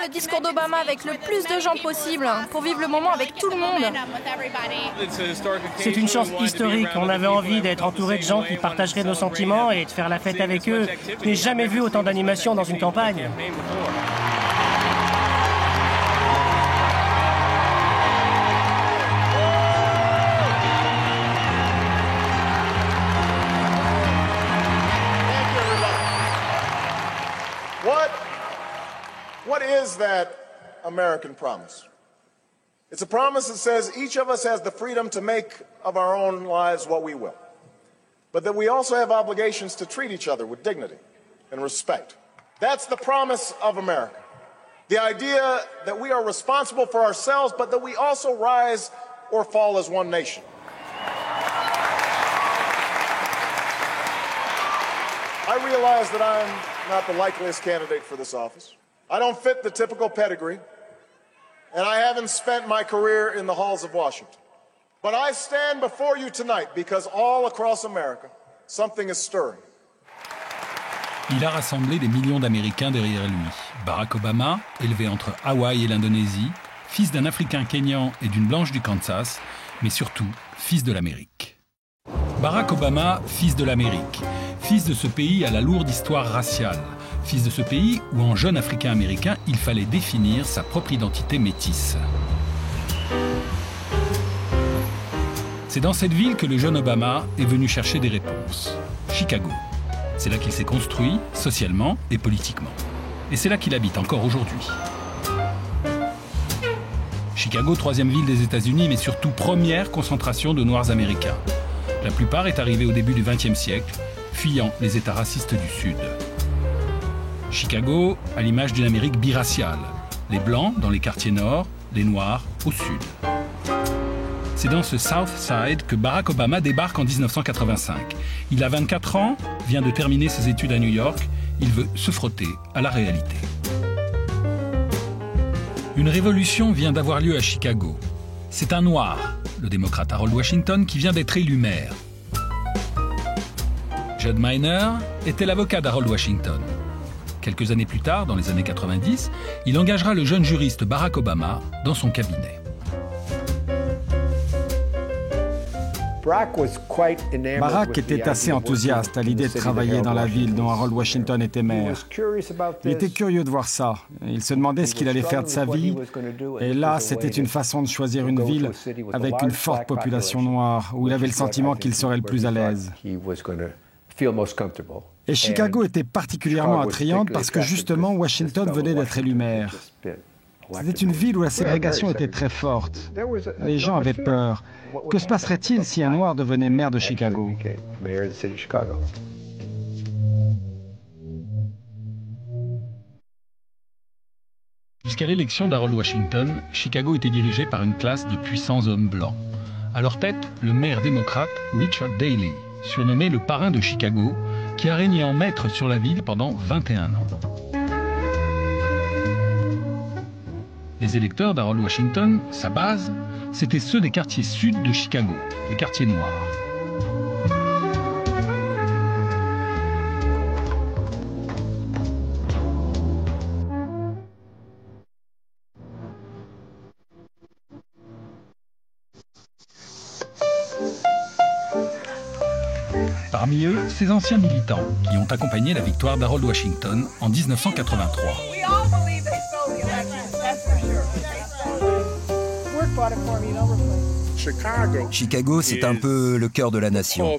le discours d'Obama avec le plus de gens possible, pour vivre le moment avec tout le monde. C'est une chance historique. On avait envie d'être entouré de gens qui partageraient nos sentiments et de faire la fête avec eux. Je n'ai jamais vu autant d'animation dans une campagne. What is that American promise? It's a promise that says each of us has the freedom to make of our own lives what we will, but that we also have obligations to treat each other with dignity and respect. That's the promise of America. The idea that we are responsible for ourselves, but that we also rise or fall as one nation. I realize that I'm not the likeliest candidate for this office. I don't fit the typical pedigree, and I haven't spent my career in the halls of Washington. But I stand before you tonight because all across America, something is stirring. Il a rassemblé des millions d'Américains derrière lui. Barack Obama, élevé entre Hawaï et l'Indonésie, fils d'un Africain kényan et d'une blanche du Kansas, mais surtout fils de l'Amérique. Barack Obama, fils de l'Amérique, fils de ce pays à la lourde histoire raciale, fils de ce pays où en jeune Africain-Américain, il fallait définir sa propre identité métisse. C'est dans cette ville que le jeune Obama est venu chercher des réponses. Chicago. C'est là qu'il s'est construit, socialement et politiquement. Et c'est là qu'il habite encore aujourd'hui. Chicago, troisième ville des États-Unis, mais surtout première concentration de Noirs américains. La plupart est arrivée au début du XXe siècle, fuyant les États racistes du Sud. Chicago à l'image d'une Amérique biraciale. Les Blancs dans les quartiers nord, les Noirs au Sud. C'est dans ce South Side que Barack Obama débarque en 1985. Il a 24 ans, vient de terminer ses études à New York. Il veut se frotter à la réalité. Une révolution vient d'avoir lieu à Chicago. C'est un Noir, le démocrate Harold Washington, qui vient d'être élu maire. Judd Minor était l'avocat d'Harold Washington. Quelques années plus tard, dans les années 90, il engagera le jeune juriste Barack Obama dans son cabinet. Barack était assez enthousiaste à l'idée de travailler dans la ville dont Harold Washington était maire. Il était curieux de voir ça. Il se demandait ce qu'il allait faire de sa vie. Et là, c'était une façon de choisir une ville avec une forte population noire, où il avait le sentiment qu'il serait le plus à l'aise. Et Chicago était particulièrement attrayante parce que justement Washington venait d'être élu maire. C'était une ville où la ségrégation était très forte. Les gens avaient peur. Que se passerait-il si un Noir devenait maire de Chicago? Jusqu'à l'élection d'Harold Washington, Chicago était dirigé par une classe de puissants hommes blancs. À leur tête, le maire démocrate Richard Daley, surnommé le parrain de Chicago, qui a régné en maître sur la ville pendant 21 ans. Les électeurs d'Harold Washington, sa base, c'étaient ceux des quartiers sud de Chicago, les quartiers noirs. Parmi eux, ces anciens militants qui ont accompagné la victoire d'Harold Washington en 1983. Chicago, c'est un peu le cœur de la nation.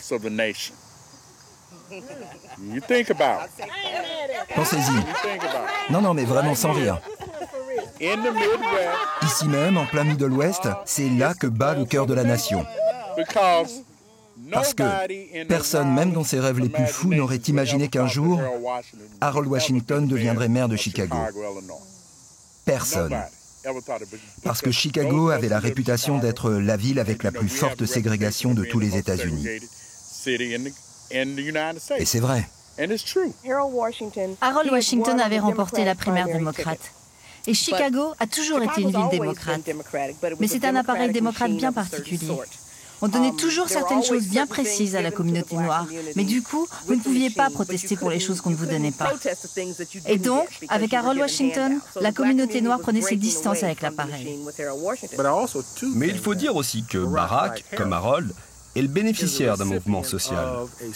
Pensez-y. Non, mais vraiment sans rire. Ici même, en plein Middle West, c'est là que bat le cœur de la nation. Parce que personne, même dans ses rêves les plus fous, n'aurait imaginé qu'un jour, Harold Washington deviendrait maire de Chicago. Personne. Parce que Chicago avait la réputation d'être la ville avec la plus forte ségrégation de tous les États-Unis. Et c'est vrai. Harold Washington avait remporté la primaire démocrate. Et Chicago a toujours été une ville démocrate. Mais c'est un appareil démocrate bien particulier. On donnait toujours certaines choses bien précises à la communauté noire, mais du coup, vous ne pouviez pas protester pour les choses qu'on ne vous donnait pas. Et donc, avec Harold Washington, la communauté noire prenait ses distances avec l'appareil. Mais il faut dire aussi que Barack, comme Harold, est le bénéficiaire d'un mouvement social. Et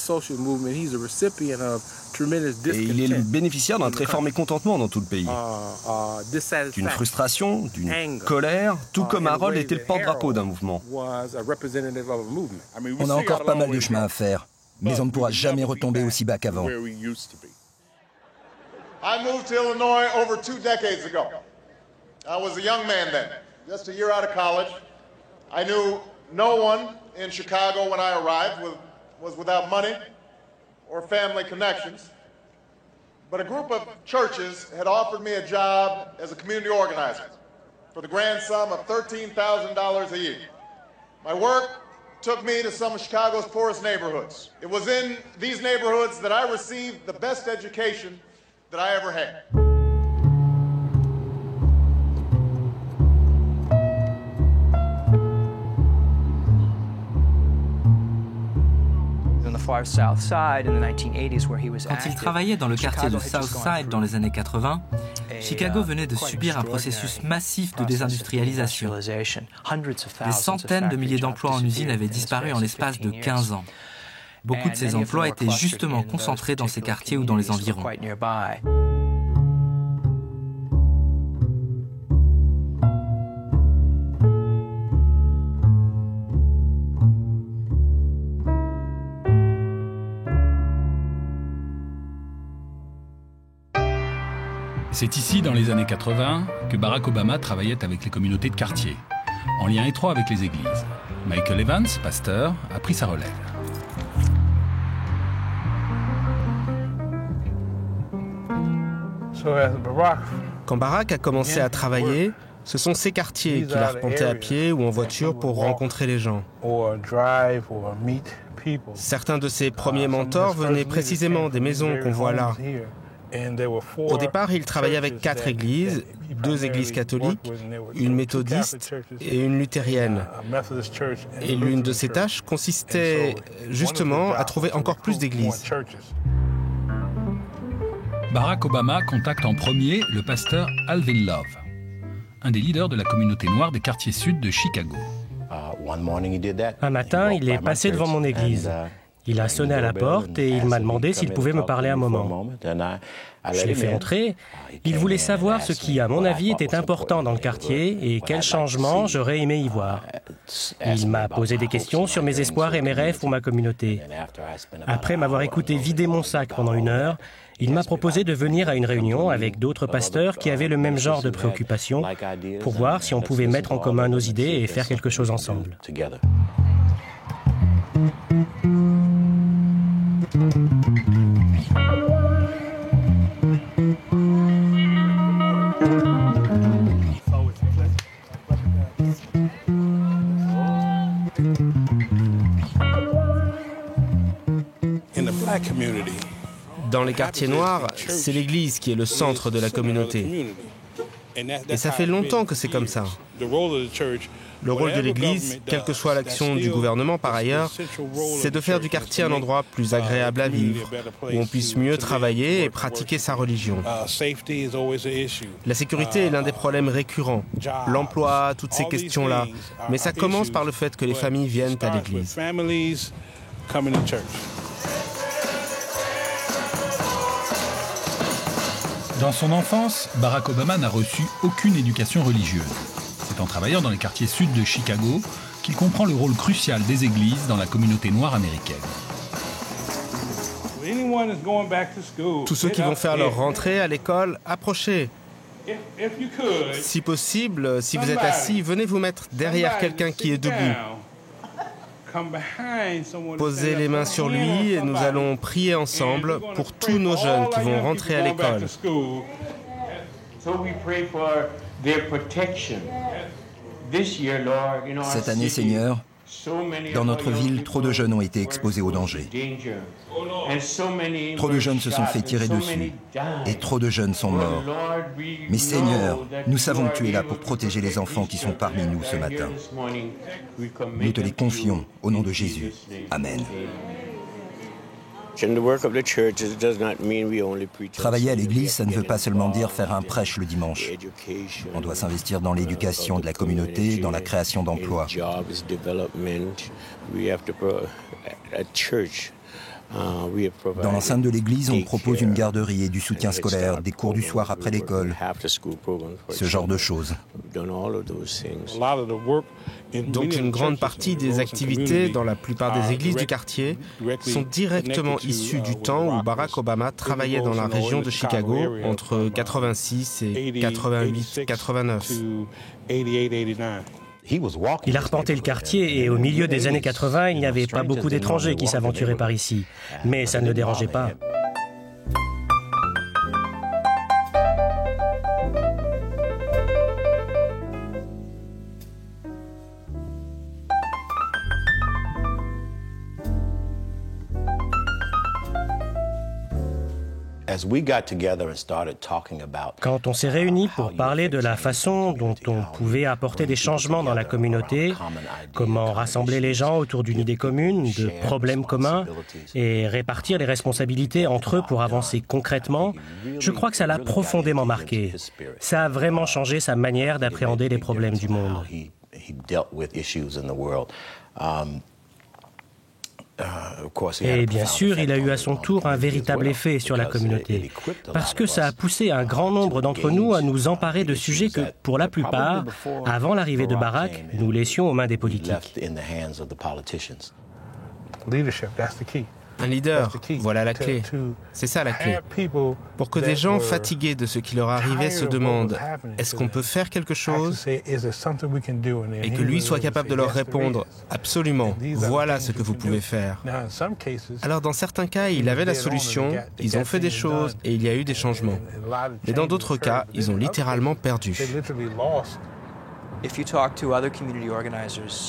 il est le bénéficiaire d'un très fort mécontentement dans tout le pays. D'une frustration, d'une colère, tout comme Harold était le porte-drapeau d'un mouvement. On a encore pas mal de chemin à faire, mais on ne pourra jamais retomber aussi bas qu'avant. I moved to Illinois over 2 decades ago. I was a young man then, just a year out of college. I knew no one in Chicago when I arrived was without money or family connections. But a group of churches had offered me a job as a community organizer for the grand sum of $13,000 a year. My work took me to some of Chicago's poorest neighborhoods. It was in these neighborhoods that I received the best education that I ever had. Quand il travaillait dans le quartier de Southside dans les années 80, Chicago venait de subir un processus massif de désindustrialisation. Des centaines de milliers d'emplois en usine avaient disparu en l'espace de 15 ans. Beaucoup de ces emplois étaient justement concentrés dans ces quartiers ou dans les environs. C'est ici, dans les années 80, que Barack Obama travaillait avec les communautés de quartier, en lien étroit avec les églises. Michael Evans, pasteur, a pris sa relève. Quand Barack a commencé à travailler, ce sont ces quartiers qu'il a arpenté à pied ou en voiture pour rencontrer les gens. Certains de ses premiers mentors venaient précisément des maisons qu'on voit là. Au départ, il travaillait avec 4 églises, 2 églises catholiques, une méthodiste et une luthérienne. Et l'une de ses tâches consistait justement à trouver encore plus d'églises. Barack Obama contacte en premier le pasteur Alvin Love, un des leaders de la communauté noire des quartiers sud de Chicago. Un matin, il est passé devant mon église. Il a sonné à la porte et il m'a demandé s'il pouvait me parler un moment. Je l'ai fait entrer. Il voulait savoir ce qui, à mon avis, était important dans le quartier et quels changements j'aurais aimé y voir. Il m'a posé des questions sur mes espoirs et mes rêves pour ma communauté. Après m'avoir écouté vider mon sac pendant 1 heure, il m'a proposé de venir à une réunion avec d'autres pasteurs qui avaient le même genre de préoccupations pour voir si on pouvait mettre en commun nos idées et faire quelque chose ensemble. Dans les quartiers noirs, c'est l'Église qui est le centre de la communauté. Et ça fait longtemps que c'est comme ça. Le rôle de l'Église, quelle que soit l'action du gouvernement par ailleurs, c'est de faire du quartier un endroit plus agréable à vivre, où on puisse mieux travailler et pratiquer sa religion. La sécurité est l'un des problèmes récurrents, l'emploi, toutes ces questions-là. Mais ça commence par le fait que les familles viennent à l'Église. Dans son enfance, Barack Obama n'a reçu aucune éducation religieuse. C'est en travaillant dans les quartiers sud de Chicago qu'il comprend le rôle crucial des églises dans la communauté noire américaine. Tous ceux qui vont faire leur rentrée à l'école, approchez. Si possible, si vous êtes assis, venez vous mettre derrière quelqu'un qui est debout. Posez les mains sur lui et nous allons prier ensemble pour tous nos jeunes qui vont rentrer à l'école. Cette année, Seigneur, Dans notre ville, trop de jeunes ont été exposés au danger. Trop de jeunes se sont fait tirer dessus et trop de jeunes sont morts. Mais Seigneur, nous savons que tu es là pour protéger les enfants qui sont parmi nous ce matin. Nous te les confions au nom de Jésus. Amen. Travailler à l'église, ça ne veut pas seulement dire faire un prêche le dimanche. On doit s'investir dans l'éducation de la communauté, dans la création d'emplois. Dans l'enceinte de l'église, on propose une garderie et du soutien scolaire, des cours du soir après l'école, ce genre de choses. Donc une grande partie des activités dans la plupart des églises du quartier sont directement issues du temps où Barack Obama travaillait dans la région de Chicago entre 86 et 88-89. Il arpentait le quartier et au milieu des années 80, il n'y avait pas beaucoup d'étrangers qui s'aventuraient par ici. Mais ça ne le dérangeait pas. Quand on s'est réunis pour parler de la façon dont on pouvait apporter des changements dans la communauté, comment rassembler les gens autour d'une idée commune, de problèmes communs, et répartir les responsabilités entre eux pour avancer concrètement, je crois que ça l'a profondément marqué. Ça a vraiment changé sa manière d'appréhender les problèmes du monde. Et bien sûr, il a eu à son tour un véritable effet sur la communauté, parce que ça a poussé un grand nombre d'entre nous à nous emparer de sujets que, pour la plupart, avant l'arrivée de Barack, nous laissions aux mains des politiques. Un leader, voilà la clé. C'est ça la clé. Pour que des gens fatigués de ce qui leur arrivait se demandent « Est-ce qu'on peut faire quelque chose ?» et que lui soit capable de leur répondre « Absolument, voilà ce que vous pouvez faire. » Alors dans certains cas, il avait la solution, ils ont fait des choses et il y a eu des changements. Mais dans d'autres cas, ils ont littéralement perdu.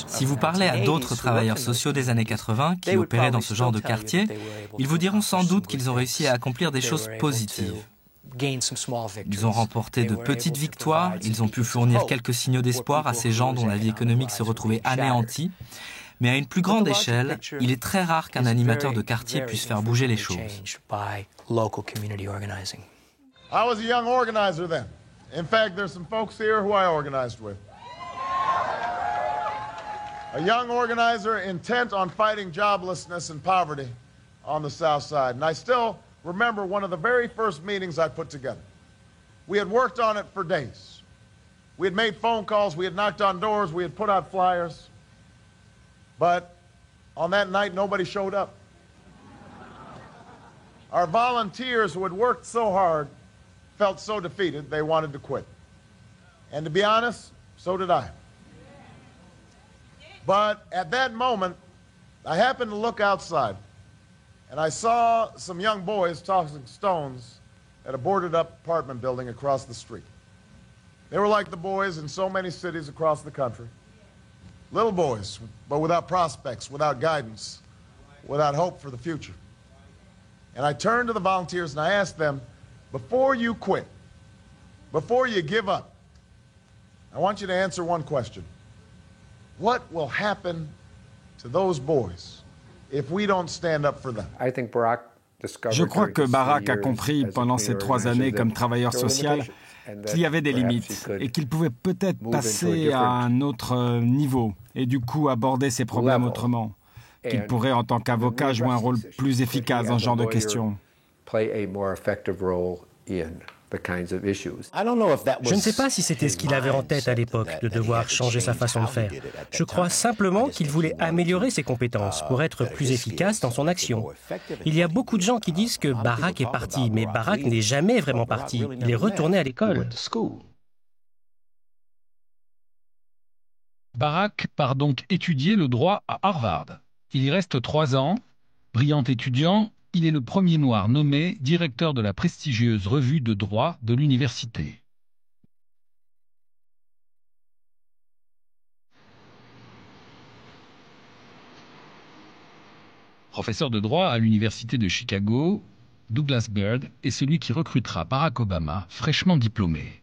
Si vous parlez à d'autres travailleurs sociaux des années 80 qui opéraient dans ce genre de quartier, ils vous diront sans doute qu'ils ont réussi à accomplir des choses positives. Ils ont remporté de petites victoires, ils ont pu fournir quelques signaux d'espoir à ces gens dont la vie économique se retrouvait anéantie. Mais à une plus grande échelle, il est très rare qu'un animateur de quartier puisse faire bouger les choses. I was a young organizer then. In fact, there's some folks here who I organized with. A young organizer intent on fighting joblessness and poverty on the South Side. And I still remember one of the very first meetings I put together. We had worked on it for days. We had made phone calls, we had knocked on doors, we had put out flyers. But on that night, nobody showed up. Our volunteers who had worked so hard felt so defeated they wanted to quit. And to be honest, so did I. But at that moment, I happened to look outside, and I saw some young boys tossing stones at a boarded-up apartment building across the street. They were like the boys in so many cities across the country. Little boys, but without prospects, without guidance, without hope for the future. And I turned to the volunteers and I asked them, before you quit, before you give up, I want you to answer one question. What will happen to those boys if we don't stand up for them? Je crois que Barack a compris pendant ces 3 années comme travailleur social qu'il y avait des limites et qu'il pouvait peut-être passer à un autre niveau et du coup aborder ces problèmes autrement, qu'il pourrait en tant qu'avocat jouer un rôle plus efficace dans ce genre de questions. Je ne sais pas si c'était ce qu'il avait en tête à l'époque, de devoir changer sa façon de faire. Je crois simplement qu'il voulait améliorer ses compétences pour être plus efficace dans son action. Il y a beaucoup de gens qui disent que Barack est parti, mais Barack n'est jamais vraiment parti. Il est retourné à l'école. Barack part donc étudier le droit à Harvard. Il y reste 3 ans. Brillant étudiant, il est le premier noir nommé directeur de la prestigieuse revue de droit de l'université. Professeur de droit à l'Université de Chicago, Douglas Byrd est celui qui recrutera Barack Obama, fraîchement diplômé.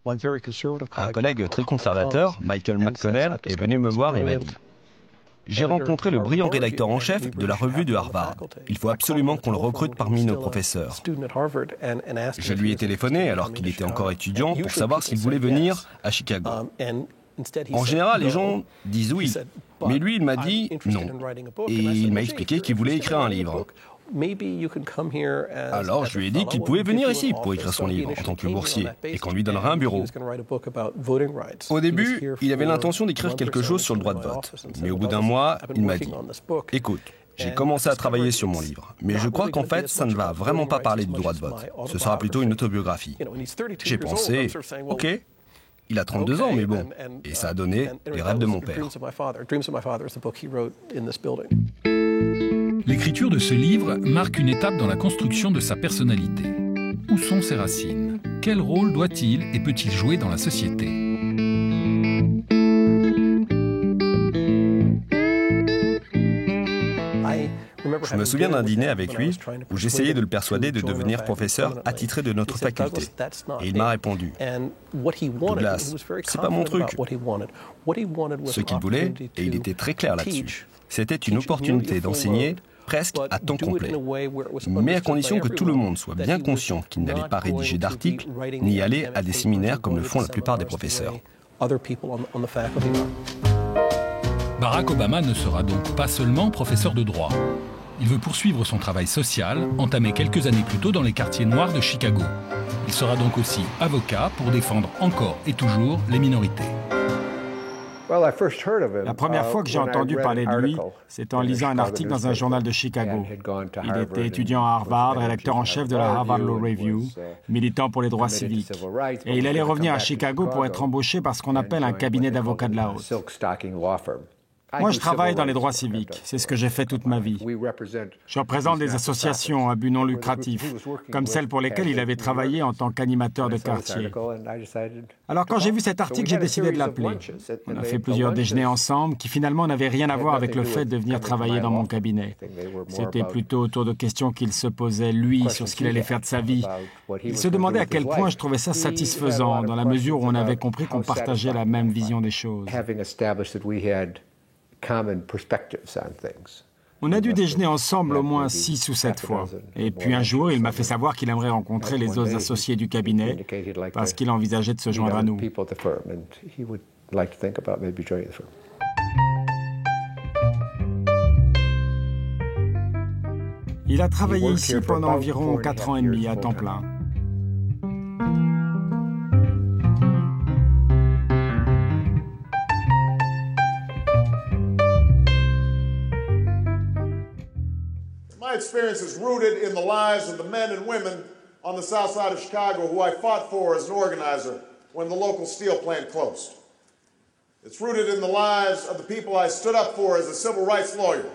Un collègue très conservateur, Michael McConnell, est venu me voir et m'a dit « J'ai rencontré le brillant rédacteur en chef de la revue de Harvard. Il faut absolument qu'on le recrute parmi nos professeurs. » Je lui ai téléphoné alors qu'il était encore étudiant pour savoir s'il voulait venir à Chicago. En général, les gens disent oui, mais lui, il m'a dit non. Et il m'a expliqué qu'il voulait écrire un livre. Alors je lui ai dit qu'il pouvait venir ici pour écrire son livre en tant que boursier et qu'on lui donnerait un bureau. Au début, il avait l'intention d'écrire quelque chose sur le droit de vote. Mais au bout d'un mois, il m'a dit « Écoute, j'ai commencé à travailler sur mon livre, mais je crois qu'en fait, ça ne va vraiment pas parler du droit de vote. Ce sera plutôt une autobiographie. » J'ai pensé « Ok, il a 32 ans, mais bon. » Et ça a donné Les rêves de mon père. L'écriture de ce livre marque une étape dans la construction de sa personnalité. Où sont ses racines? Quel rôle doit-il et peut-il jouer dans la société? Je me souviens d'un dîner avec lui où j'essayais de le persuader de devenir professeur attitré de notre faculté. Et il m'a répondu « Douglas, c'est pas mon truc. » Ce qu'il voulait, et il était très clair là-dessus, c'était une opportunité d'enseigner presque à temps complet, mais à condition que tout le monde soit bien conscient qu'il n'allait pas rédiger d'articles ni aller à des séminaires comme le font la plupart des professeurs. Barack Obama ne sera donc pas seulement professeur de droit. Il veut poursuivre son travail social, entamé quelques années plus tôt dans les quartiers noirs de Chicago. Il sera donc aussi avocat pour défendre encore et toujours les minorités. La première fois que j'ai entendu parler de lui, c'était en lisant un article dans un journal de Chicago. Il était étudiant à Harvard, rédacteur en chef de la Harvard Law Review, militant pour les droits civiques. Et il allait revenir à Chicago pour être embauché par ce qu'on appelle un cabinet d'avocats de la haute. Moi, je travaille dans les droits civiques. C'est ce que j'ai fait toute ma vie. Je représente des associations à but non lucratif, comme celles pour lesquelles il avait travaillé en tant qu'animateur de quartier. Alors, quand j'ai vu cet article, j'ai décidé de l'appeler. On a fait plusieurs déjeuners ensemble qui finalement n'avaient rien à voir avec le fait de venir travailler dans mon cabinet. C'était plutôt autour de questions qu'il se posait, lui, sur ce qu'il allait faire de sa vie. Il se demandait à quel point je trouvais ça satisfaisant, dans la mesure où on avait compris qu'on partageait la même vision des choses. On a dû déjeuner ensemble au moins 6 ou 7 fois. Et puis un jour, il m'a fait savoir qu'il aimerait rencontrer les autres associés du cabinet parce qu'il envisageait de se joindre à nous. Il a travaillé ici pendant environ 4 ans et demi à temps plein. My experience is rooted in the lives of the men and women on the south side of Chicago who I fought for as an organizer when the local steel plant closed. It's rooted in the lives of the people I stood up for as a civil rights lawyer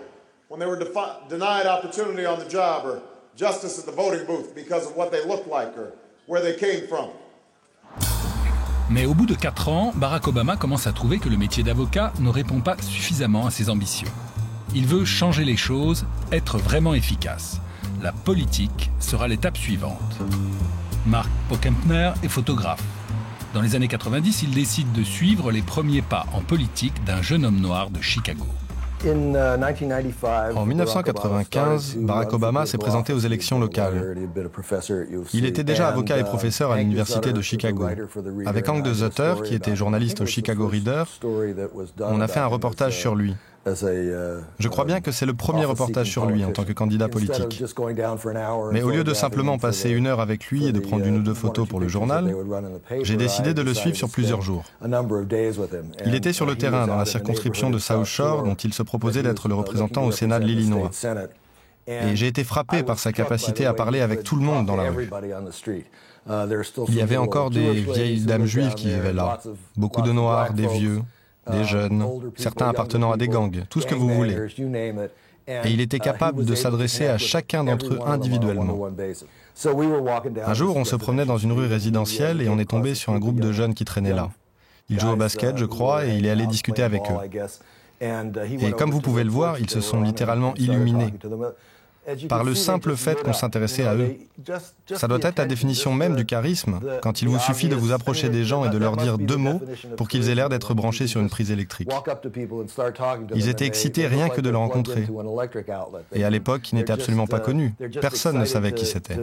when they were denied opportunity on the job or justice at the voting booth because of what they looked like or where they came from. Mais au bout de 4 ans, Barack Obama commence à trouver que le métier d'avocat ne répond pas suffisamment à ses ambitions. Il veut changer les choses, être vraiment efficace. La politique sera l'étape suivante. Mark Pockempner est photographe. Dans les années 90, il décide de suivre les premiers pas en politique d'un jeune homme noir de Chicago. En 1995, Barack Obama s'est présenté aux élections locales. Il était déjà avocat et professeur à l'université de Chicago. Avec Hank DeZutter, qui était journaliste au Chicago Reader, on a fait un reportage sur lui. Je crois bien que c'est le premier reportage sur lui en tant que candidat politique. Mais au lieu de simplement passer 1 heure avec lui et de prendre 1 ou 2 photos pour le journal, j'ai décidé de le suivre sur plusieurs jours. Il était sur le terrain dans la circonscription de South Shore dont il se proposait d'être le représentant au Sénat de l'Illinois. Et j'ai été frappé par sa capacité à parler avec tout le monde dans la rue. Il y avait encore des vieilles dames juives qui vivaient là, beaucoup de noirs, des vieux, des jeunes, certains appartenant à des gangs, tout ce que vous voulez. Et il était capable de s'adresser à chacun d'entre eux individuellement. Un jour, on se promenait dans une rue résidentielle et on est tombé sur un groupe de jeunes qui traînaient là. Ils jouaient au basket, je crois, et il est allé discuter avec eux. Et comme vous pouvez le voir, ils se sont littéralement illuminés par le simple fait qu'on s'intéressait à eux. Ça doit être la définition même du charisme, quand il vous suffit de vous approcher des gens et de leur dire 2 mots pour qu'ils aient l'air d'être branchés sur une prise électrique. Ils étaient excités rien que de le rencontrer. Et à l'époque, il n'était absolument pas connu. Personne ne savait qui c'était.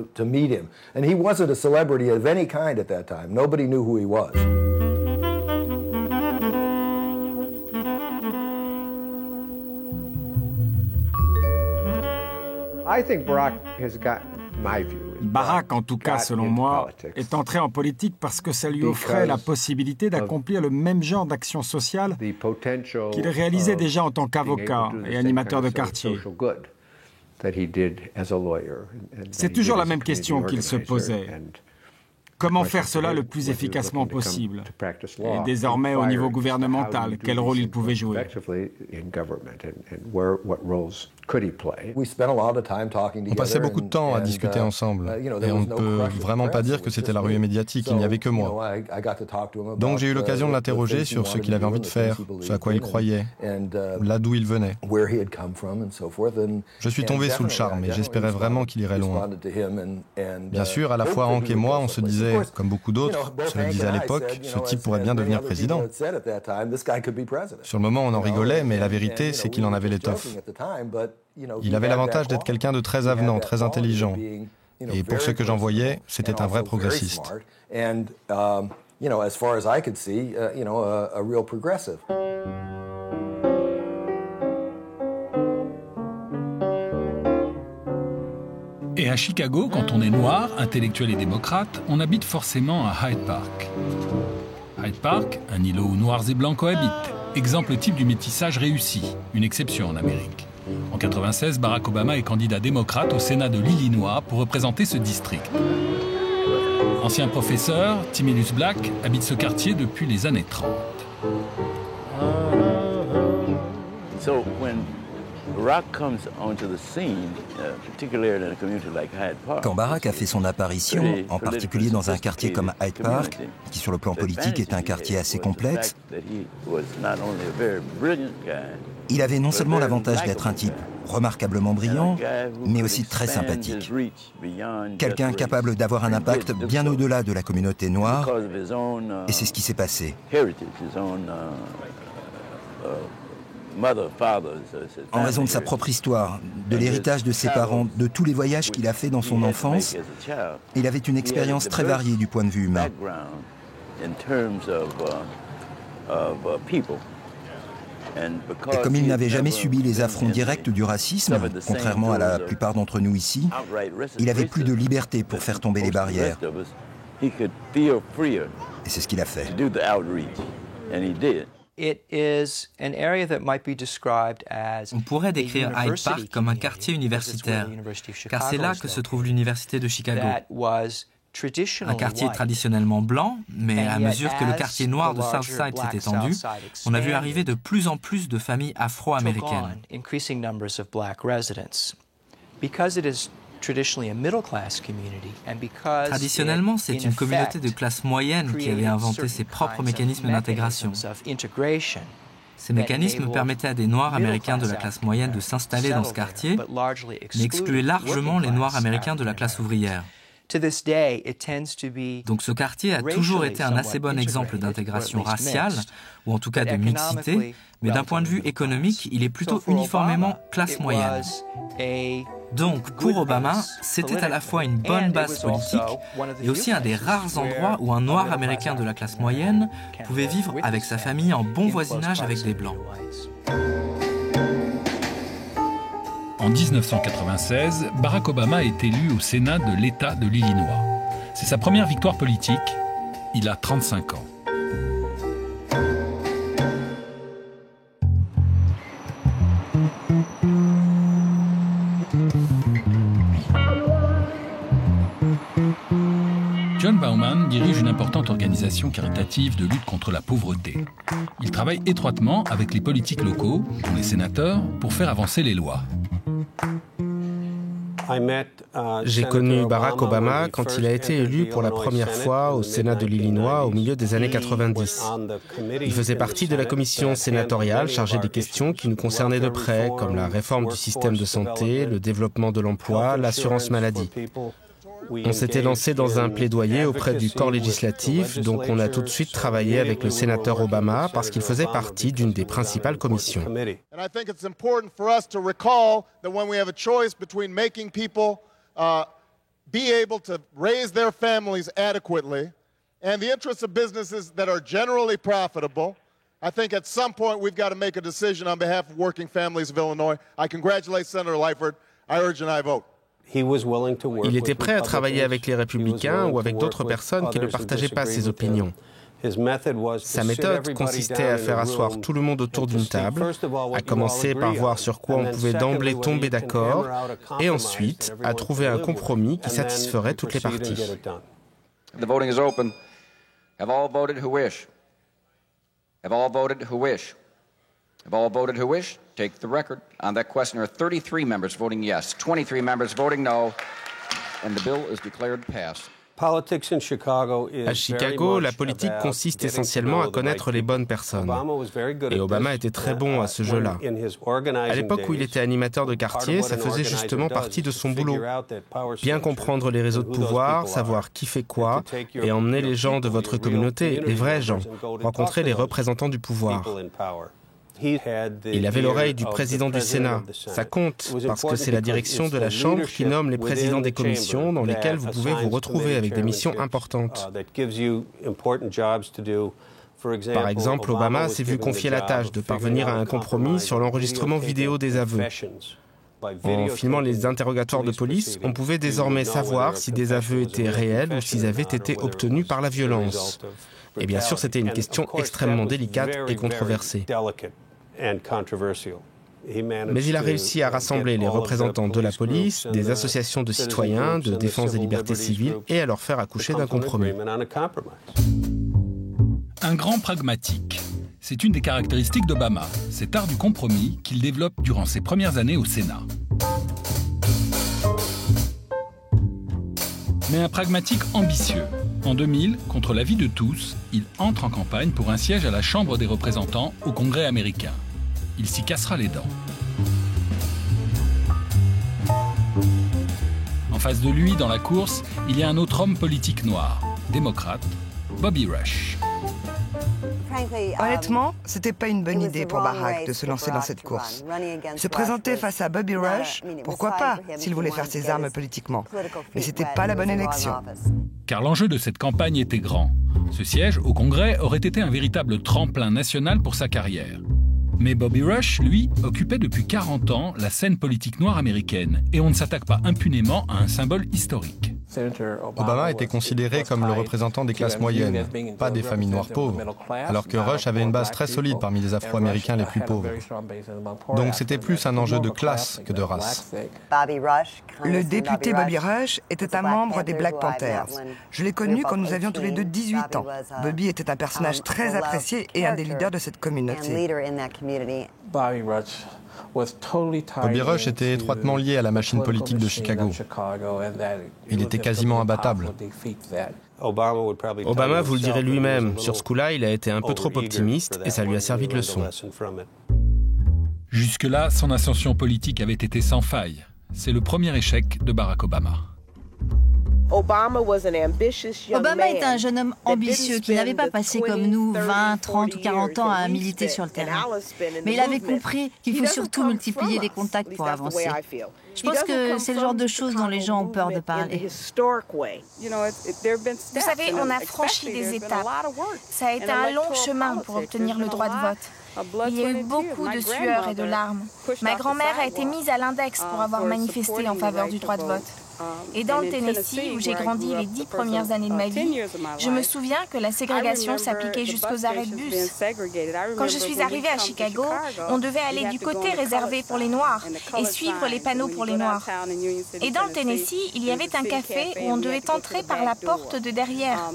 Barack, en tout cas selon moi, est entré en politique parce que ça lui offrait la possibilité d'accomplir le même genre d'action sociale qu'il réalisait déjà en tant qu'avocat et animateur de quartier. C'est toujours la même question qu'il se posait. Comment faire cela le plus efficacement possible? Et désormais, au niveau gouvernemental, quel rôle il pouvait jouer? On passait beaucoup de temps à discuter ensemble, et on ne peut vraiment pas dire que c'était la ruée médiatique, il n'y avait que moi. Donc j'ai eu l'occasion de l'interroger sur ce qu'il avait envie de faire, ce à quoi il croyait, là d'où il venait. Je suis tombé sous le charme, et j'espérais vraiment qu'il irait loin. Bien sûr, à la fois Hank et moi, on se disait, comme beaucoup d'autres, se le disait à l'époque, ce type pourrait bien devenir président. Sur le moment, on en rigolait, mais la vérité, c'est qu'il en avait l'étoffe. Il avait l'avantage d'être quelqu'un de très avenant, très intelligent. Et pour ce que j'en voyais, c'était un vrai progressiste. Et à Chicago, quand on est noir, intellectuel et démocrate, on habite forcément à Hyde Park. Hyde Park, un îlot où noirs et blancs cohabitent. Exemple type du métissage réussi, une exception en Amérique. En 1996, Barack Obama est candidat démocrate au Sénat de l'Illinois pour représenter ce district. Ancien professeur, Timilus Black habite ce quartier depuis les années 30. Quand Barack a fait son apparition, en particulier dans un quartier comme Hyde Park, qui sur le plan politique est un quartier assez complexe, il avait non seulement l'avantage d'être un type remarquablement brillant, mais aussi très sympathique. Quelqu'un capable d'avoir un impact bien au-delà de la communauté noire, et c'est ce qui s'est passé. En raison de sa propre histoire, de l'héritage de ses parents, de tous les voyages qu'il a fait dans son enfance, il avait une expérience très variée du point de vue humain. Et comme il n'avait jamais subi les affronts directs du racisme, contrairement à la plupart d'entre nous ici, il avait plus de liberté pour faire tomber les barrières. Et c'est ce qu'il a fait. On pourrait décrire Hyde Park comme un quartier universitaire, car c'est là que se trouve l'université de Chicago. Un quartier traditionnellement blanc, mais à mesure que le quartier noir de Southside s'est étendu, on a vu arriver de plus en plus de familles afro-américaines. Traditionnellement, c'est une communauté de classe moyenne qui avait inventé ses propres mécanismes d'intégration. Ces mécanismes permettaient à des Noirs américains de la classe moyenne de s'installer dans ce quartier, mais excluaient largement les Noirs américains de la classe ouvrière. Donc ce quartier a toujours été un assez bon exemple d'intégration raciale, ou en tout cas de mixité, mais d'un point de vue économique, il est plutôt uniformément classe moyenne. Donc pour Obama, c'était à la fois une bonne base politique et aussi un des rares endroits où un Noir américain de la classe moyenne pouvait vivre avec sa famille en bon voisinage avec des Blancs. En 1996, Barack Obama est élu au Sénat de l'État de l'Illinois. C'est sa première victoire politique. Il a 35 ans. John Bauman dirige une importante organisation caritative de lutte contre la pauvreté. Il travaille étroitement avec les politiques locaux, dont les sénateurs, pour faire avancer les lois. J'ai connu Barack Obama quand il a été élu pour la première fois au Sénat de l'Illinois au milieu des années 90. Il faisait partie de la commission sénatoriale chargée des questions qui nous concernaient de près, comme la réforme du système de santé, le développement de l'emploi, l'assurance maladie. On s'était lancé dans un plaidoyer auprès du corps législatif, donc on a tout de suite travaillé avec le sénateur Obama parce qu'il faisait partie d'une des principales commissions. Be able to raise their families adequately and the interests of businesses that are generally profitable, I think at some point we've got to make a decision on behalf of working families of Illinois. I congratulate Senator Lightford. I urge an aye vote. Il était prêt à travailler avec les républicains ou avec d'autres personnes qui ne partageaient pas ses opinions. Sa méthode consistait à faire asseoir tout le monde autour d'une table, à commencer par voir sur quoi on pouvait d'emblée tomber d'accord, et ensuite à trouver un compromis qui satisferait toutes les parties. The voting is open. Have all voted who wish? Have all voted who wish? Have all voted who wish? Take the record. On that question, there are 33 members voting yes, 23 members voting no, and the bill is declared passed. À Chicago, la politique consiste essentiellement à connaître les bonnes personnes. Et Obama était très bon à ce jeu-là. À l'époque où il était animateur de quartier, ça faisait justement partie de son boulot. Bien comprendre les réseaux de pouvoir, savoir qui fait quoi, et emmener les gens de votre communauté, les vrais gens, rencontrer les représentants du pouvoir. Il avait l'oreille du président du Sénat. Ça compte, parce que c'est la direction de la Chambre qui nomme les présidents des commissions dans lesquelles vous pouvez vous retrouver avec des missions importantes. Par exemple, Obama s'est vu confier la tâche de parvenir à un compromis sur l'enregistrement vidéo des aveux. En filmant les interrogatoires de police, on pouvait désormais savoir si des aveux étaient réels ou s'ils avaient été obtenus par la violence. Et bien sûr, c'était une question extrêmement délicate et controversée. Mais il a réussi à rassembler les représentants de la police, des associations de citoyens, de défense des libertés civiles et à leur faire accoucher d'un compromis. Un grand pragmatique. C'est une des caractéristiques d'Obama, cet art du compromis qu'il développe durant ses premières années au Sénat. Mais un pragmatique ambitieux. En 2000, contre l'avis de tous, il entre en campagne pour un siège à la Chambre des représentants au Congrès américain. Il s'y cassera les dents. En face de lui, dans la course, il y a un autre homme politique noir, démocrate, Bobby Rush. Honnêtement, c'était pas une bonne idée pour Barack de se lancer dans cette course. Se présenter face à Bobby Rush, pourquoi pas, s'il voulait faire ses armes politiquement. Mais c'était pas la bonne élection. Car l'enjeu de cette campagne était grand. Ce siège au Congrès aurait été un véritable tremplin national pour sa carrière. Mais Bobby Rush, lui, occupait depuis 40 ans la scène politique noire américaine, et on ne s'attaque pas impunément à un symbole historique. Obama était considéré comme le représentant des classes moyennes, pas des familles noires pauvres, alors que Rush avait une base très solide parmi les Afro-Américains les plus pauvres. Donc c'était plus un enjeu de classe que de race. Le député Bobby Rush était un membre des Black Panthers. Je l'ai connu quand nous avions tous les deux 18 ans. Bobby était un personnage très apprécié et un des leaders de cette communauté. Bobby Rush était étroitement lié à la machine politique de Chicago. Il était quasiment imbattable. Obama vous le dirait lui-même. Sur ce coup-là, il a été un peu trop optimiste et ça lui a servi de leçon. Jusque-là, son ascension politique avait été sans faille. C'est le premier échec de Barack Obama. Obama était un jeune homme ambitieux qui n'avait pas passé comme nous 20, 30 ou 40 ans à militer sur le terrain. Mais il avait compris qu'il faut surtout multiplier les contacts pour avancer. Je pense que c'est le genre de choses dont les gens ont peur de parler. Vous savez, on a franchi des étapes. Ça a été un long chemin pour obtenir le droit de vote. Il y a eu beaucoup de sueur et de larmes. Ma grand-mère a été mise à l'index pour avoir manifesté en faveur du droit de vote. Et dans le Tennessee, où j'ai grandi les 10 premières années de ma vie, je me souviens que la ségrégation s'appliquait jusqu'aux arrêts de bus. Quand je suis arrivée à Chicago, on devait aller du côté réservé pour les Noirs et suivre les panneaux pour les Noirs. Et dans le Tennessee, il y avait un café où on devait entrer par la porte de derrière.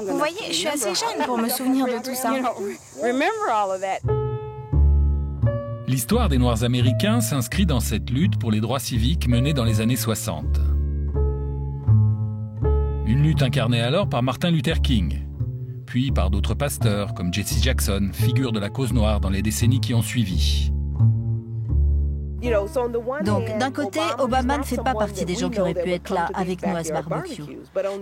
Vous voyez, je suis assez jeune pour me souvenir de tout ça. L'histoire des Noirs américains s'inscrit dans cette lutte pour les droits civiques menée dans les années 60. Une lutte incarnée alors par Martin Luther King, puis par d'autres pasteurs comme Jesse Jackson, figure de la cause noire dans les décennies qui ont suivi. Donc, d'un côté, Obama ne fait pas partie des gens qui auraient pu être là avec nous à ce barbecue.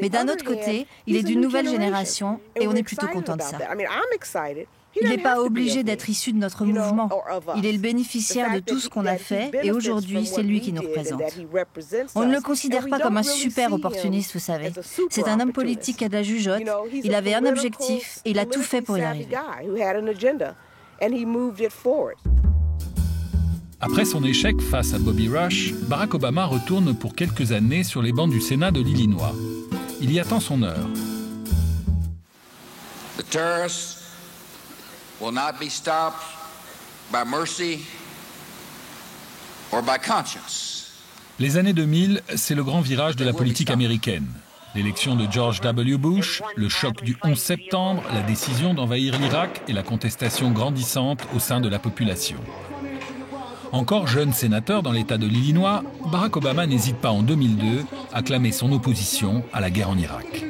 Mais d'un autre côté, il est d'une nouvelle génération et on est plutôt content de ça. Il n'est pas obligé d'être issu de notre mouvement. Il est le bénéficiaire de tout ce qu'on a fait et aujourd'hui, c'est lui qui nous représente. On ne le considère pas comme un super opportuniste, vous savez. C'est un homme politique à de la jugeote. Il avait un objectif et il a tout fait pour y arriver. Après son échec face à Bobby Rush, Barack Obama retourne pour quelques années sur les bancs du Sénat de l'Illinois. Il y attend son heure. The terrorists will not be stopped by mercy or by conscience. Les années 2000, c'est le grand virage de la politique américaine. L'élection de George W. Bush, le choc du 11 septembre, la décision d'envahir l'Irak et la contestation grandissante au sein de la population. Encore jeune sénateur dans l'État de l'Illinois, Barack Obama n'hésite pas en 2002 à clamer son opposition à la guerre en Irak.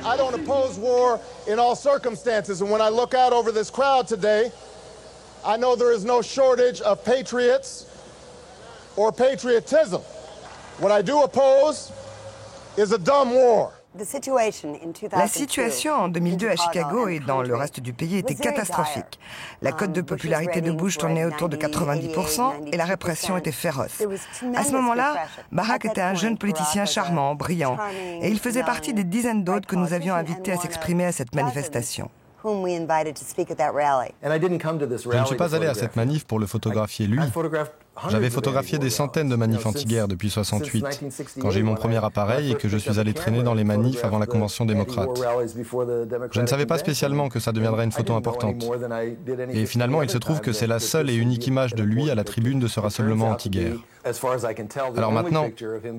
I don't oppose war in all circumstances, and when I look out over this crowd today, I know there is no shortage of patriots or patriotism. What I do oppose is a dumb war. La situation en 2002 à Chicago et dans le reste du pays était catastrophique. La cote de popularité de Bush tournait autour de 90% et la répression était féroce. À ce moment-là, Barack était un jeune politicien charmant, brillant, et il faisait partie des dizaines d'autres que nous avions invités à s'exprimer à cette manifestation. Je ne suis pas allé à cette manif pour le photographier lui. J'avais photographié des centaines de manifs anti-guerre depuis 68, quand j'ai eu mon premier appareil et que je suis allé traîner dans les manifs avant la convention démocrate. Je ne savais pas spécialement que ça deviendrait une photo importante. Et finalement, il se trouve que c'est la seule et unique image de lui à la tribune de ce rassemblement anti-guerre. Alors maintenant,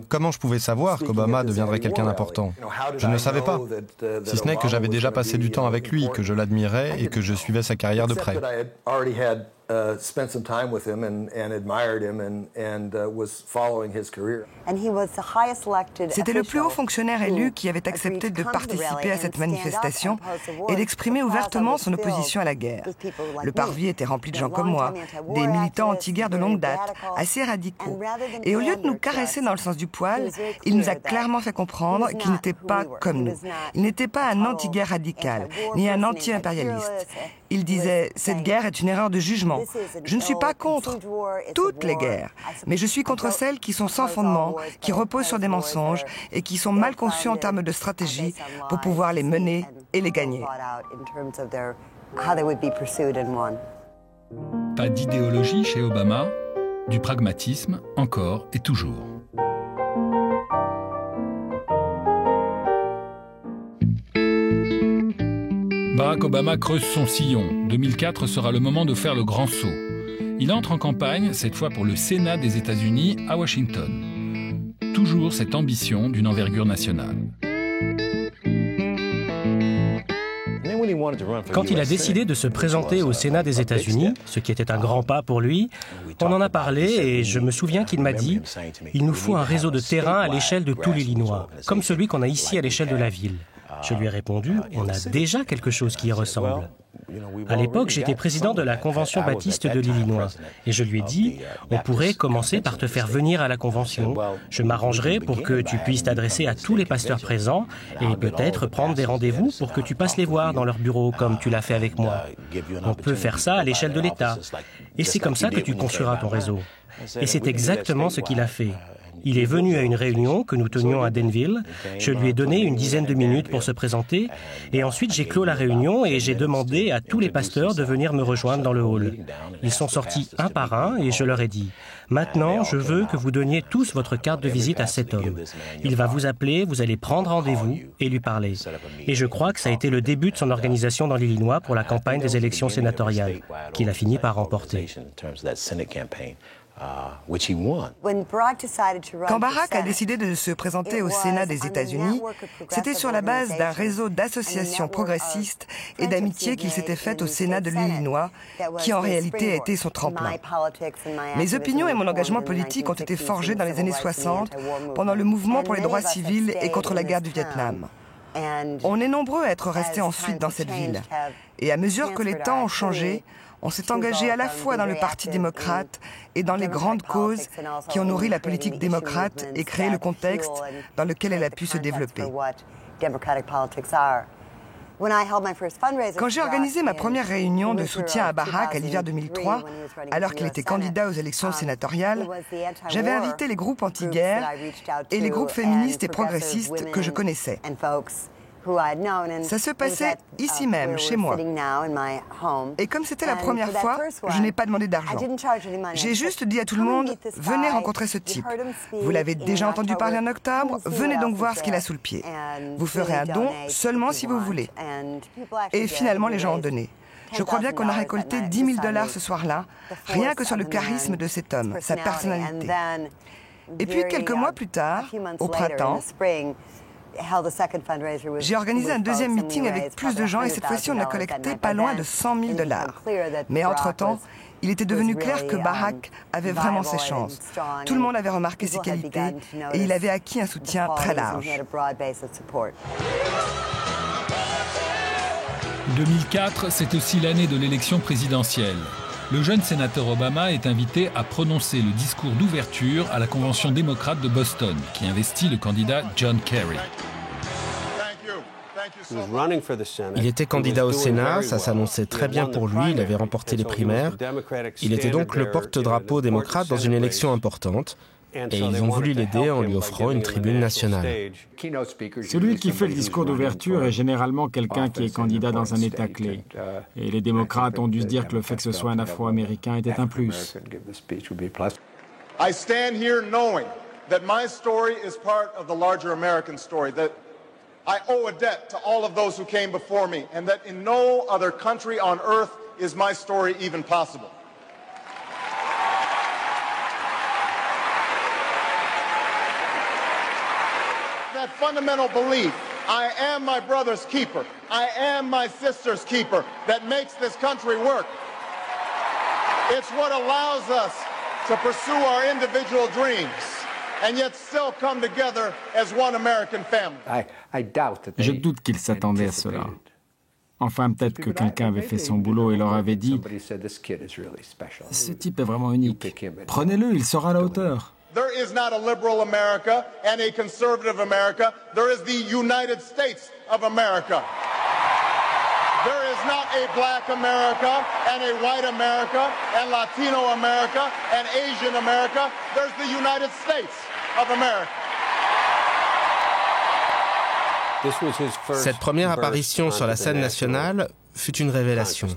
comment je pouvais savoir qu'Obama deviendrait quelqu'un d'important? Je ne le savais pas, si ce n'est que j'avais déjà passé du temps avec lui, que je l'admirais et que je suivais sa carrière de près. C'était le plus haut fonctionnaire élu qui avait accepté de participer à cette manifestation et d'exprimer ouvertement son opposition à la guerre. Le parvis était rempli de gens comme moi, des militants anti-guerre de longue date, assez radicaux. Et au lieu de nous caresser dans le sens du poil, il nous a clairement fait comprendre qu'il n'était pas comme nous. Il n'était pas un anti-guerre radical, ni un anti-impérialiste. Il disait « Cette guerre est une erreur de jugement. Je ne suis pas contre toutes les guerres, mais je suis contre celles qui sont sans fondement, qui reposent sur des mensonges et qui sont mal conçues en termes de stratégie pour pouvoir les mener et les gagner. » Pas d'idéologie chez Obama, du pragmatisme encore et toujours. Barack Obama creuse son sillon. 2004 sera le moment de faire le grand saut. Il entre en campagne, cette fois pour le Sénat des États-Unis à Washington. Toujours cette ambition d'une envergure nationale. Quand il a décidé de se présenter au Sénat des États-Unis, ce qui était un grand pas pour lui, on en a parlé et je me souviens qu'il m'a dit « Il nous faut un réseau de terrain à l'échelle de tout l'Illinois, comme celui qu'on a ici à l'échelle de la ville. » Je lui ai répondu « On a déjà quelque chose qui y ressemble. » À l'époque, j'étais président de la Convention baptiste de l'Illinois et je lui ai dit « On pourrait commencer par te faire venir à la Convention. Je m'arrangerai pour que tu puisses t'adresser à tous les pasteurs présents et peut-être prendre des rendez-vous pour que tu passes les voir dans leur bureau comme tu l'as fait avec moi. On peut faire ça à l'échelle de l'État. Et c'est comme ça que tu construiras ton réseau. » Et c'est exactement ce qu'il a fait. Il est venu à une réunion que nous tenions à Danville. Je lui ai donné une dizaine de minutes pour se présenter et ensuite j'ai clos la réunion et j'ai demandé à tous les pasteurs de venir me rejoindre dans le hall. Ils sont sortis un par un et je leur ai dit « Maintenant, je veux que vous donniez tous votre carte de visite à cet homme. Il va vous appeler, vous allez prendre rendez-vous et lui parler. » Et je crois que ça a été le début de son organisation dans l'Illinois pour la campagne des élections sénatoriales, qu'il a fini par remporter. Quand Barack a décidé de se présenter au Sénat des États-Unis, c'était sur la base d'un réseau d'associations progressistes et d'amitié qu'il s'était fait au Sénat de l'Illinois, qui en réalité a été son tremplin. Mes opinions et mon engagement politique ont été forgés dans les années 60, pendant le mouvement pour les droits civils et contre la guerre du Vietnam. On est nombreux à être restés en fuite dans cette ville. Et à mesure que les temps ont changé, on s'est engagé à la fois dans le Parti démocrate et dans les grandes causes qui ont nourri la politique démocrate et créé le contexte dans lequel elle a pu se développer. Quand j'ai organisé ma première réunion de soutien à Barack à l'hiver 2003, alors qu'il était candidat aux élections sénatoriales, j'avais invité les groupes anti-guerre et les groupes féministes et progressistes que je connaissais. Ça se passait ici même, chez moi. Et comme c'était la première fois, je n'ai pas demandé d'argent. J'ai juste dit à tout le monde, venez rencontrer ce type. Vous l'avez déjà entendu parler en octobre, venez donc voir ce qu'il a sous le pied. Vous ferez un don seulement si vous voulez. Et finalement, les gens ont donné. Je crois bien qu'on a récolté $10 000 ce soir-là, rien que sur le charisme de cet homme, sa personnalité. Et puis, quelques mois plus tard, au printemps, j'ai organisé un deuxième meeting avec plus de gens et cette fois-ci, on a collecté pas loin de $100 000. Mais entre-temps, il était devenu clair que Barack avait vraiment ses chances. Tout le monde avait remarqué ses qualités et il avait acquis un soutien très large. 2004, c'est aussi l'année de l'élection présidentielle. Le jeune sénateur Obama est invité à prononcer le discours d'ouverture à la Convention démocrate de Boston, qui investit le candidat John Kerry. Il était candidat au Sénat, ça s'annonçait très bien pour lui, il avait remporté les primaires. Il était donc le porte-drapeau démocrate dans une élection importante. Et ils ont voulu l'aider en lui offrant une tribune nationale. Celui qui fait le discours d'ouverture est généralement quelqu'un qui est candidat dans un État clé. Et les démocrates ont dû se dire que le fait que ce soit un Afro-Américain était un plus. I stand here knowing that my story is part of the larger American story, that I owe a debt to all of those who came before me, and that in no other country on earth is my story even possible. That fundamental belief, I am my brother's keeper, I am my sister's keeper, that makes this country work. It's what allows us to pursue our individual dreams and yet still come together as one American family. Je doute qu'ils s'attendaient à cela. Enfin, peut-être que quelqu'un avait fait son boulot et leur avait dit « Ce type est vraiment unique. Prenez-le, il sera à la hauteur. » There is not a liberal America and a conservative America. There is the United States of America. There is not a black America and a white America and Latino America and Asian America. There's the United States of America. Cette première apparition sur la scène nationale fut une révélation.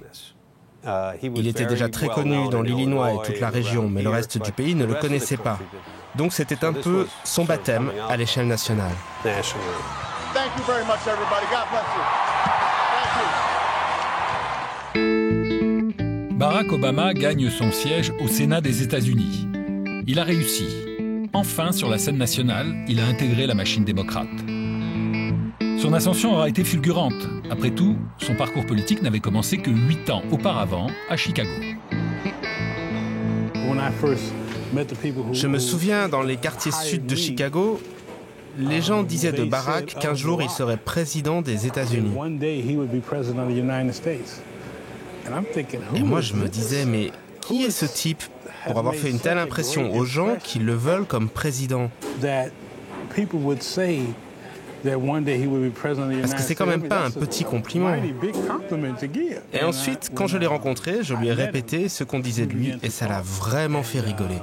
Il était déjà très connu dans l'Illinois et toute la région, mais le reste du pays ne le connaissait pas. Donc c'était un peu son baptême à l'échelle nationale. Barack Obama gagne son siège au Sénat des États-Unis. Il a réussi. Enfin, sur la scène nationale, il a intégré la machine démocrate. Son ascension aura été fulgurante. Après tout, son parcours politique n'avait commencé que 8 ans auparavant à Chicago. Je me souviens, dans les quartiers sud de Chicago, les gens disaient de Barack qu'un jour il serait président des États-Unis. Et moi je me disais, mais qui est ce type pour avoir fait une telle impression aux gens qui le veulent comme président ? Parce que c'est quand même pas un petit compliment. Et ensuite, quand je l'ai rencontré, je lui ai répété ce qu'on disait de lui et ça l'a vraiment fait rigoler.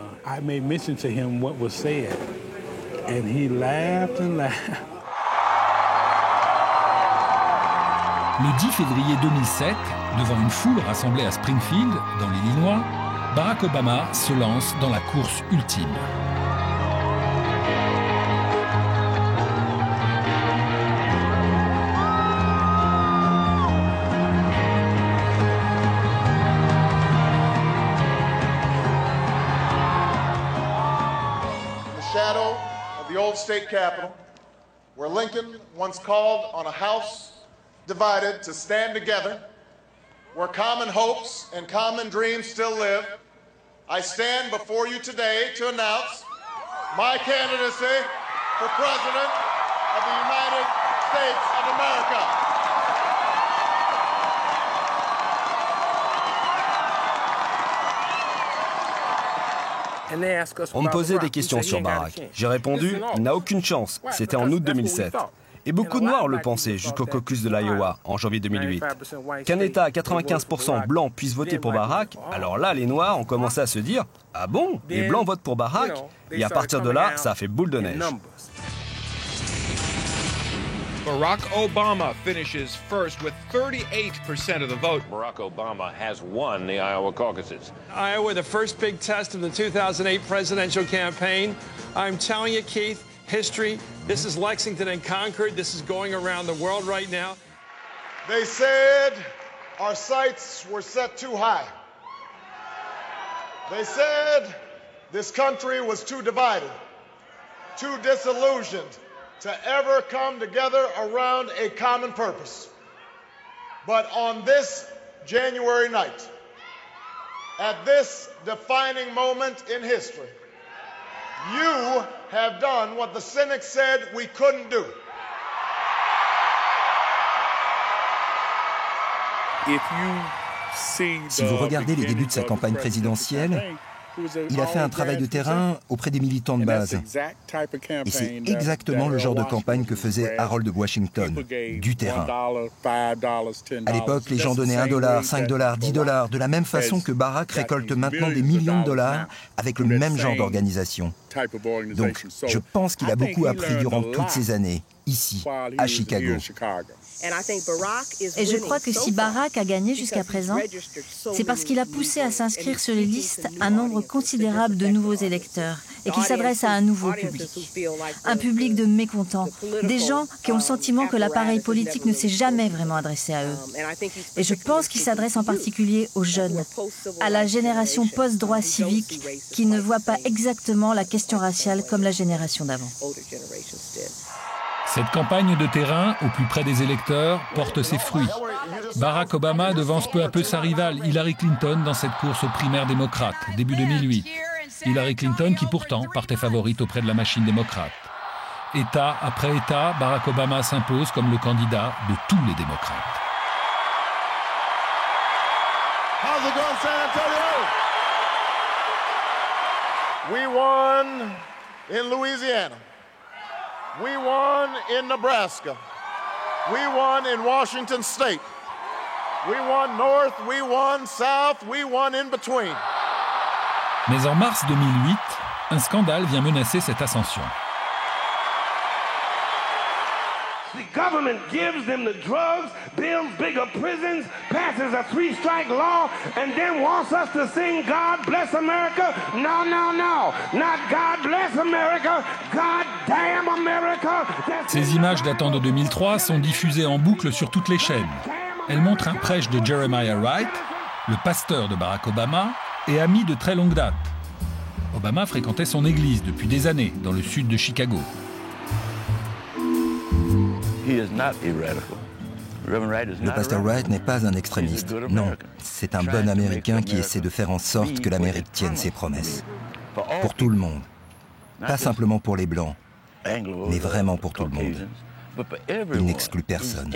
Le 10 février 2007, devant une foule rassemblée à Springfield, dans l'Illinois, Barack Obama se lance dans la course ultime. shadow of the old state capitol, where Lincoln once called on a house divided to stand together, where common hopes and common dreams still live, I stand before you today to announce my candidacy for President of the United States of America. On me posait des questions sur Barack. J'ai répondu, il n'a aucune chance. C'était en août 2007. Et beaucoup de Noirs le pensaient jusqu'au caucus de l'Iowa en janvier 2008. Qu'un État à 95% blanc puisse voter pour Barack, alors là, les Noirs ont commencé à se dire « Ah bon, les Blancs votent pour Barack ?» Et à partir de là, ça a fait boule de neige. Barack Obama finishes first with 38% of the vote. Barack Obama has won the Iowa caucuses. Iowa, the first big test of the 2008 presidential campaign. I'm telling you, Keith, history, this is Lexington and Concord. This is going around the world right now. They said our sights were set too high. They said this country was too divided, too disillusioned to ever come together around a common purpose. But on this January night, at this defining moment in history, you have done what the cynics said we couldn't do. Si vous regardez les débuts de sa campagne présidentielle, il a fait un travail de terrain auprès des militants de base. Et c'est exactement le genre de campagne que faisait Harold Washington, du terrain. À l'époque, les gens donnaient $1, $5, $10, de la même façon que Barack récolte maintenant des millions de dollars avec le même genre d'organisation. Donc, je pense qu'il a beaucoup appris durant toutes ces années, ici, à Chicago. Et je crois que si Barack a gagné jusqu'à présent, c'est parce qu'il a poussé à s'inscrire sur les listes un nombre considérable de nouveaux électeurs et qu'il s'adresse à un nouveau public. Un public de mécontents, des gens qui ont le sentiment que l'appareil politique ne s'est jamais vraiment adressé à eux. Et je pense qu'il s'adresse en particulier aux jeunes, à la génération post-droit civique qui ne voit pas exactement la question raciale comme la génération d'avant. Cette campagne de terrain, au plus près des électeurs, porte ses fruits. Barack Obama devance peu à peu sa rivale, Hillary Clinton, dans cette course aux primaires démocrates, début 2008. Hillary Clinton qui pourtant partait favorite auprès de la machine démocrate. État après État, Barack Obama s'impose comme le candidat de tous les démocrates. How's it going, San Antonio? We won in Louisiana. We won in Nebraska. We won in Washington State. We won North, we won South, we won in between. Mais en mars 2008, un scandale vient menacer cette ascension. The government gives them the drugs, builds bigger prisons, passes a 3-strike law, and then wants us to sing God Bless America. No, no, no. Not God Bless America. God damn America. Ces images datant de 2003 sont diffusées en boucle sur toutes les chaînes. Elles montrent un prêche de Jeremiah Wright, le pasteur de Barack Obama, et ami de très longue date. Obama fréquentait son église depuis des années dans le sud de Chicago. Le pasteur Wright n'est pas un extrémiste. Non, c'est un bon Américain qui essaie de faire en sorte que l'Amérique tienne ses promesses. Pour tout le monde. Pas simplement pour les Blancs, mais vraiment pour tout le monde. Il n'exclut personne.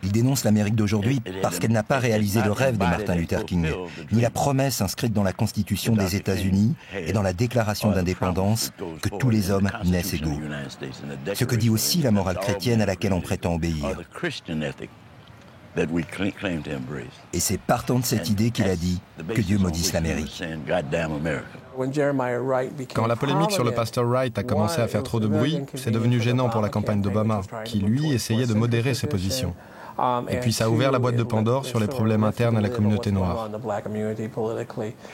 Il dénonce l'Amérique d'aujourd'hui parce qu'elle n'a pas réalisé le rêve de Martin Luther King, ni la promesse inscrite dans la Constitution des États-Unis et dans la Déclaration d'indépendance que tous les hommes naissent égaux. Ce que dit aussi la morale chrétienne à laquelle on prétend obéir. Et c'est partant de cette idée qu'il a dit que Dieu maudisse l'Amérique. Quand la polémique sur le pasteur Wright a commencé à faire trop de bruit, c'est devenu gênant pour la campagne d'Obama, qui, lui, essayait de modérer ses positions. Et puis ça a ouvert la boîte de Pandore sur les problèmes internes à la communauté noire.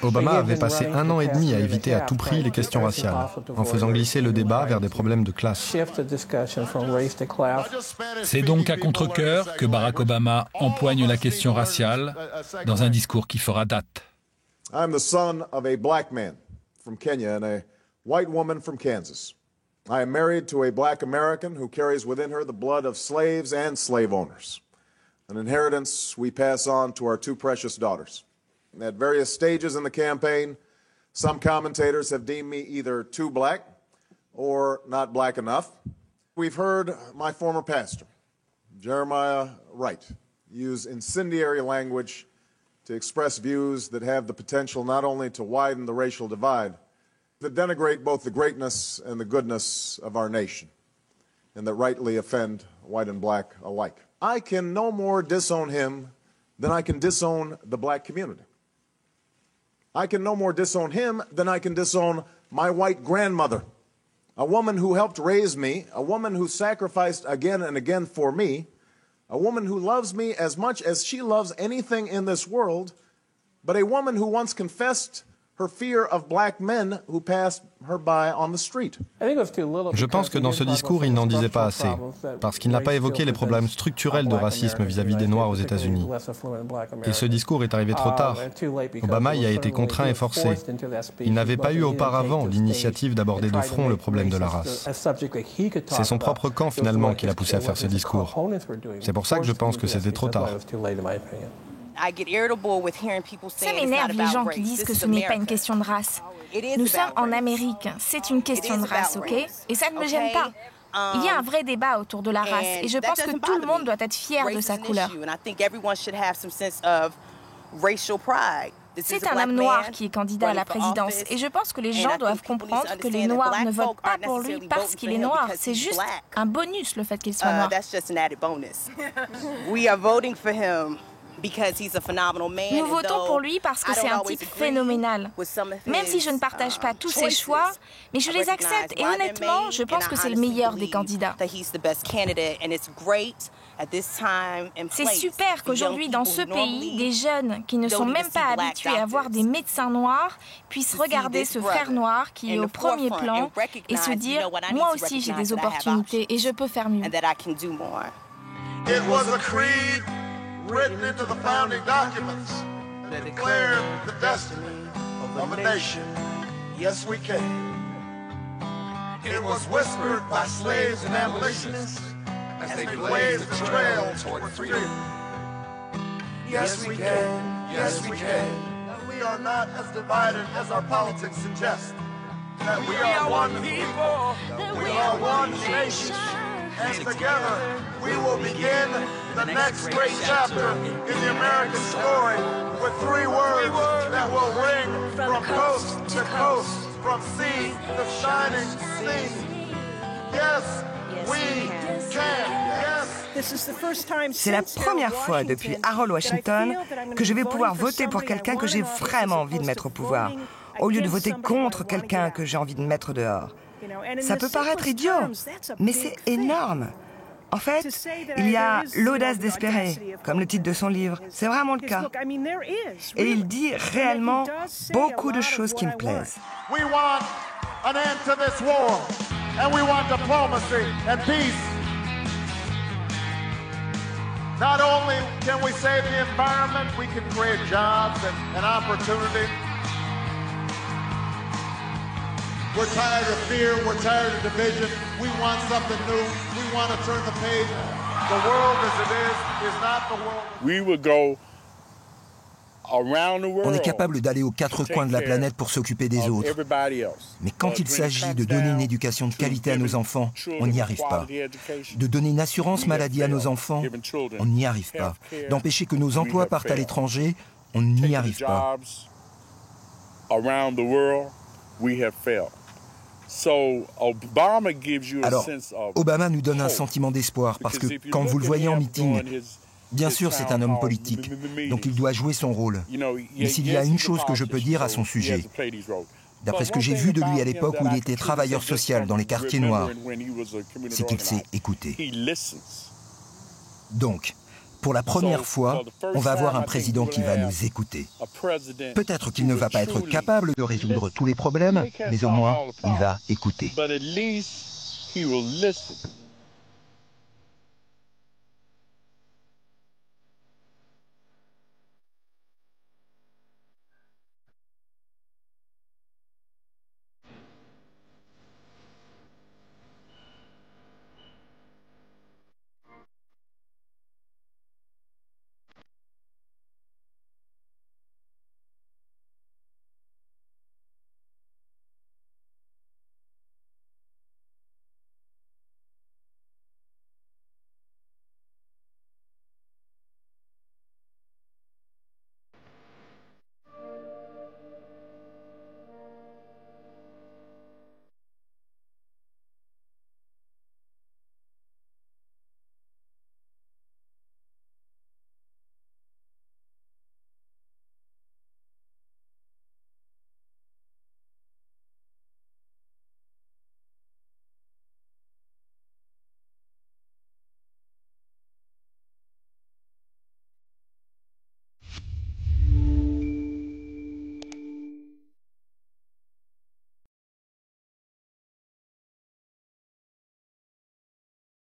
Obama avait passé 1 an et demi à éviter à tout prix les questions raciales, en faisant glisser le débat vers des problèmes de classe. C'est donc à contre-cœur que Barack Obama empoigne la question raciale dans un discours qui fera date. I'm the son of a black man from Kenya and a white woman from Kansas. I am married to a black American who carries within her the blood of slaves and slave owners, an inheritance we pass on to our 2 precious daughters. At various stages in the campaign, some commentators have deemed me either too black or not black enough. We've heard my former pastor, Jeremiah Wright, use incendiary language to express views that have the potential not only to widen the racial divide, that denigrate both the greatness and the goodness of our nation, and that rightly offend white and black alike. I can no more disown him than I can disown the black community. I can no more disown him than I can disown my white grandmother, a woman who helped raise me, a woman who sacrificed again and again for me, a woman who loves me as much as she loves anything in this world, but a woman who once confessed her fear of black men who passed her by on the street. Je pense que dans ce discours, il n'en disait pas assez, parce qu'il n'a pas évoqué les problèmes structurels de racisme vis-à-vis des Noirs aux États-Unis. Et ce discours est arrivé trop tard. Obama y a été contraint et forcé. Il n'avait pas eu auparavant l'initiative d'aborder de front le problème de la race. C'est son propre camp finalement qui l'a poussé à faire ce discours. C'est pour ça que je pense que c'était trop tard. Ça m'énerve les gens qui disent que ce n'est pas une question de race. Nous sommes en Amérique, c'est une question de race, ok? Et ça ne me gêne pas. Il y a un vrai débat autour de la race et je pense que tout le monde doit être fier de sa couleur. C'est un homme noir qui est candidat à la présidence et je pense que les gens doivent comprendre que les Noirs ne votent pas pour lui parce qu'il est noir. C'est juste un bonus le fait qu'il soit noir. Nous votons pour lui parce que c'est un type phénoménal. Même si je ne partage pas tous ses choix, mais je les accepte et honnêtement, je pense que c'est le meilleur des candidats. C'est super qu'aujourd'hui, dans ce pays, des jeunes qui ne sont même pas habitués à voir des médecins noirs puissent regarder ce frère noir qui est au premier plan et se dire « Moi aussi, j'ai des opportunités et je peux faire mieux ». Written into the founding documents that declared the destiny of a nation. Yes, we can. It was whispered by slaves and abolitionists as they blazed the trail toward freedom. Yes, we can. Yes, we can. That we are not as divided as our politics suggest. That we are one people. That we are one nation. And together, we will begin the next great chapter in the American story with 3 words that will ring from coast to coast, from sea to shining sea. Yes, we can. Yes. C'est la première fois depuis Harold Washington que je vais pouvoir voter pour quelqu'un que j'ai vraiment envie de mettre au pouvoir, au lieu de voter contre quelqu'un que j'ai envie de mettre dehors. Ça peut paraître idiot, mais c'est énorme. En fait, il y a l'audace d'espérer, comme le titre de son livre. C'est vraiment le cas. Et il dit réellement beaucoup de choses qui me plaisent. We want an end to this war, and we want diplomacy and peace. Not only can we save the environment, we can create jobs and opportunity. We're tired of fear, we're tired of division. We want something new. We want to turn the page. The world as it is not the world. We would go around the world. On est capable d'aller aux 4 coins de la planète pour s'occuper des autres. Mais quand il s'agit de donner une éducation de qualité à nos enfants, on n'y arrive pas. De donner une assurance maladie à nos enfants, on n'y arrive pas. D'empêcher que nos emplois partent à l'étranger, on n'y arrive pas. Around the world, we have failed. Alors, Obama nous donne un sentiment d'espoir parce que quand vous le voyez en meeting, bien sûr c'est un homme politique, donc il doit jouer son rôle. Mais s'il y a une chose que je peux dire à son sujet, d'après ce que j'ai vu de lui à l'époque où il était travailleur social dans les quartiers noirs, c'est qu'il sait écouter. Donc, Pour la première fois, on va avoir un président qui va nous écouter. Peut-être qu'il ne va pas être capable de résoudre tous les problèmes, mais au moins, il va écouter. But at least he will listen.